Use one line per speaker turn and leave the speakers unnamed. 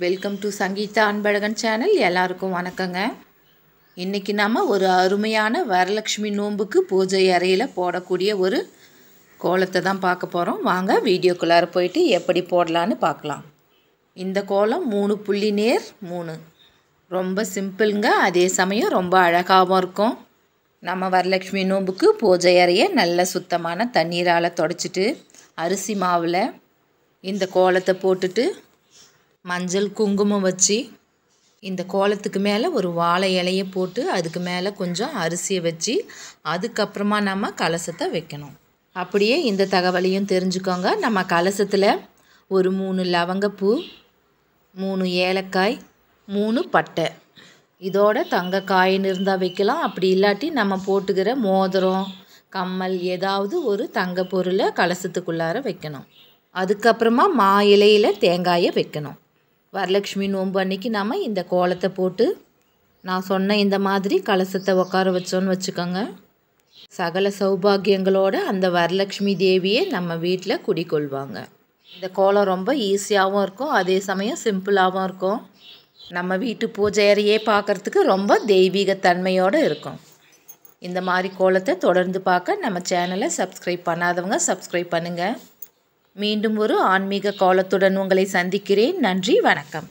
Welcome to Sangeetha Anbazhagan channel. எல்லாருக்கும் வணக்கங்க. இன்றைக்கி நம்ம ஒரு அருமையான வரலட்சுமி நோன்புக்கு பூஜை அறையில் போடக்கூடிய ஒரு கோலத்தை தான் பார்க்க போகிறோம். வாங்க வீடியோக்குள்ளார போயிட்டு எப்படி போடலான்னு பார்க்கலாம். இந்த கோலம் 3 புள்ளி நேர் 3 ரொம்ப சிம்பிளுங்க. அதே சமயம் ரொம்ப அழகாகவும் இருக்கும். நம்ம வரலட்சுமி நோன்புக்கு பூஜை அறையை நல்ல சுத்தமான தண்ணீரால் தொடச்சிட்டு அரிசி மாவில் இந்த கோலத்தை போட்டுட்டு மஞ்சள் குங்குமம் வச்சு இந்த கோலத்துக்கு மேலே ஒரு வாழை இலையை போட்டு அதுக்கு மேலே கொஞ்சம் அரிசியை வச்சு அதுக்கப்புறமா நம்ம கலசத்தை வைக்கணும். அப்படியே இந்த தகவலையும் தெரிஞ்சுக்கோங்க. நம்ம கலசத்தில் ஒரு 3 லவங்கப்பூ, 3 ஏலக்காய், 3 பட்டை, இதோட தங்க காயின் இருந்தால் வைக்கலாம். அப்படி இல்லாட்டி நம்ம போட்டுக்கிற மோதிரம், கம்மல் ஏதாவது ஒரு தங்க பொருளை கலசத்துக்குள்ளார வைக்கணும். அதுக்கப்புறமா மா இலையில் தேங்காயை வைக்கணும். வரலட்சுமி நோன்பு அன்னைக்கு நாம் இந்த கோலத்தை போட்டு நான் சொன்ன இந்த மாதிரி கலசத்தை உட்கார வச்சோன்னு வச்சுக்கோங்க. சகல சௌபாகியங்களோட அந்த வரலட்சுமி தேவியை நம்ம வீட்டில் குடிக்கொள்வாங்க. இந்த கோலம் ரொம்ப ஈஸியாகவும் இருக்கும், அதே சமயம் சிம்பிளாகவும் இருக்கும். நம்ம வீட்டு பூஜை அறையே பார்க்குறதுக்கு ரொம்ப தெய்வீகத்தன்மையோடு இருக்கும். இந்த மாதிரி கோலத்தை தொடர்ந்து பார்க்க நம்ம சேனலை சப்ஸ்கிரைப் பண்ணாதவங்க சப்ஸ்கிரைப் பண்ணுங்கள். மீண்டும் ஒரு ஆன்மீக கோலத்துடன் உங்களை சந்திக்கிறேன். நன்றி, வணக்கம்.